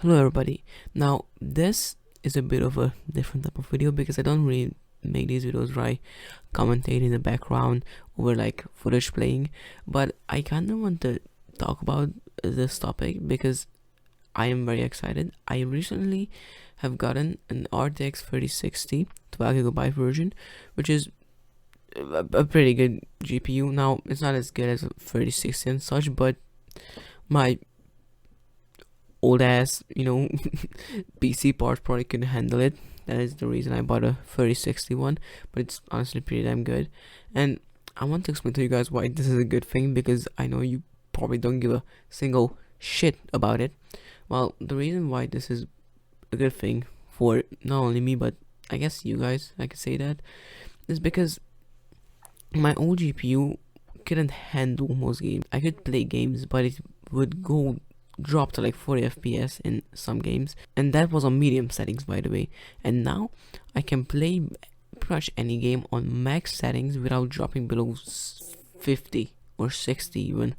Hello everybody. Now this is a bit of a different type of video because I don't really make these videos where I commentate in the background over like footage playing, but I kind of want to talk about this topic because I am very excited. I recently have gotten an RTX 3060 12GB version, which is a pretty good GPU. Now it's not as good as a 3060 and such, but my old ass, PC parts probably couldn't handle it. That is the reason I bought a 3060 one, but it's honestly pretty damn good. And I want to explain to you guys why this is a good thing, because I know you probably don't give a single shit about it. Well, the reason why this is a good thing for not only me, but I guess you guys, I could say that, is because my old GPU couldn't handle most games. I could play games, but it would drop to like 40 FPS in some games, and that was on medium settings, by the way. And now I can play pretty much any game on max settings without dropping below 50 or 60 even.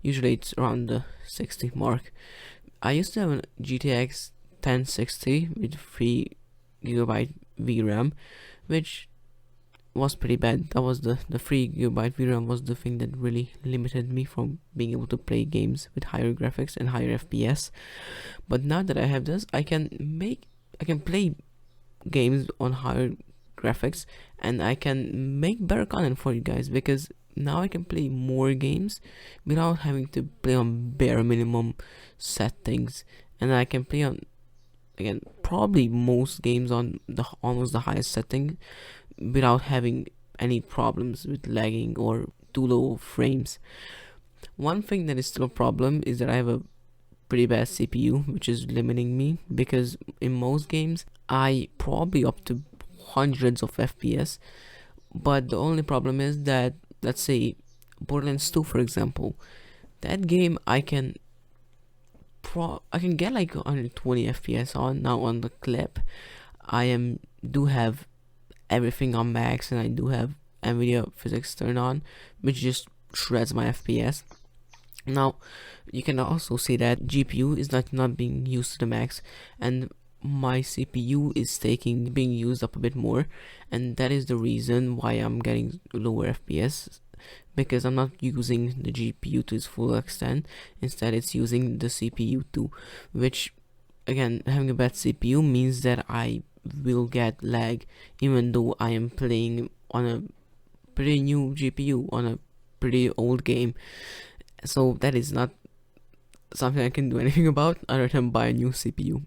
Usually it's around the 60 mark. I used to have a GTX 1060 with 3GB VRAM, which was pretty bad. That was the 3GB VRAM was the thing that really limited me from being able to play games with higher graphics and higher FPS. But now that I have this, I can play games on higher graphics, and I can make better content for you guys, because now I can play more games without having to play on bare minimum settings, and I can play on, again, probably most games on almost the highest setting without having any problems with lagging or too low frames. One thing that is still a problem is that I have a pretty bad CPU, which is limiting me, because in most games I probably up to hundreds of FPS, but the only problem is that, let's say Borderlands 2 for example, that game I can get like 120 FPS on. Now on the clip I do have everything on max, and I do have NVIDIA physics turned on, which just shreds my FPS. Now you can also see that GPU is not being used to the max, and my CPU is being used up a bit more, and that is the reason why I'm getting lower FPS, because I'm not using the GPU to its full extent. Instead it's using the CPU too, which, again, having a bad CPU means that I will get lag even though I am playing on a pretty new GPU on a pretty old game. So that is not something I can do anything about other than buy a new CPU.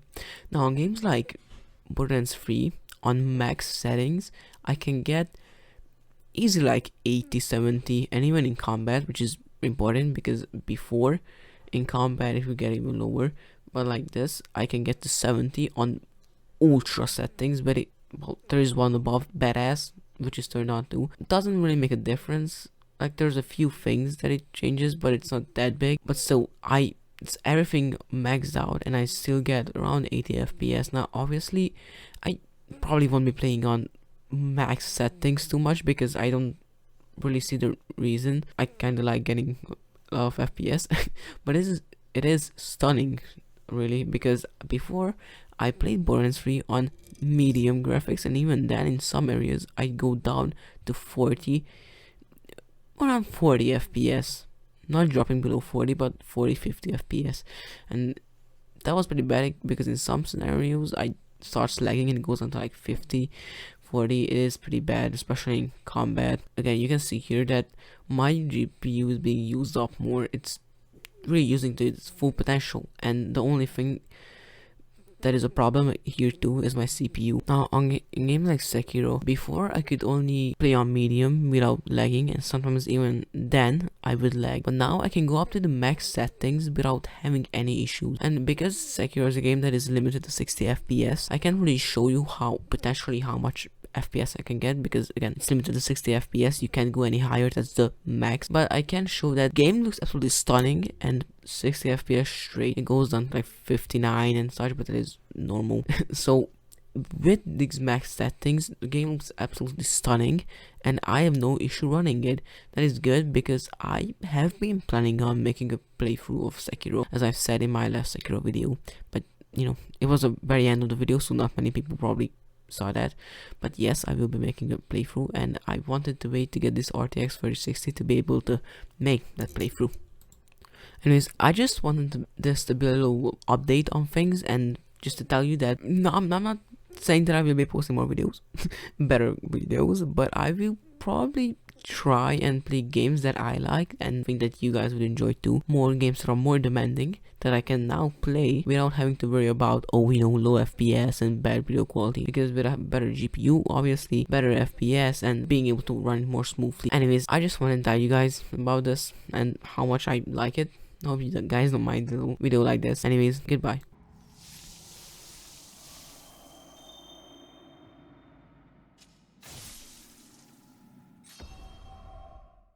Now on games like Borderlands 3 on max settings, I can get easily like 80, 70, and even in combat, which is important, because before in combat it will get even lower, but like this I can get to 70 on ultra settings. But there is one above badass, which is turned on too. It doesn't really make a difference. Like, there's a few things that it changes, but it's not that big. But still, it's everything maxed out, and I still get around 80 FPS. Now obviously I probably won't be playing on max settings too much, because I don't really see the reason. I kind of like getting a lot of FPS but it is stunning really, because before I played Borderlands 3 on medium graphics, and even then in some areas I go down to around 40 FPS, not dropping below 40, but 40-50 FPS, and that was pretty bad, because in some scenarios I start lagging and it goes on to like 50, 40. It is pretty bad, especially in combat. Again, you can see here that my GPU is being used up more. It's really using to its full potential, and the only thing that is a problem here too is my CPU. Now in games like Sekiro, before I could only play on medium without lagging, and sometimes even then I would lag, but now I can go up to the max settings without having any issues. And because Sekiro is a game that is limited to 60 FPS, I can't really show you how much FPS I can get, because again it's limited to 60 FPS. You can't go any higher, that's the max. But I can show that game looks absolutely stunning, and 60 FPS straight. It goes down to like 59 and such, but it is normal. So with these max settings, the game looks absolutely stunning, and I have no issue running it. That is good, because I have been planning on making a playthrough of Sekiro, as I've said in my last Sekiro video, but you know, it was the very end of the video, so not many people probably saw that. But yes, I will be making a playthrough, and I wanted to wait to get this RTX 3060 to be able to make that playthrough. Anyways, I just wanted this to be a little update on things, and just to tell you that no, I'm not saying that I will be posting more videos, better videos, but I will probably try and play games that I like and think that you guys would enjoy too. More games that are more demanding, that I can now play without having to worry about, oh, you know, low FPS and bad video quality, because with a better GPU, obviously better FPS and being able to run it more smoothly. Anyways, I just want to tell you guys about this and how much I like it. I hope you guys don't mind a little video like this. Anyways, goodbye.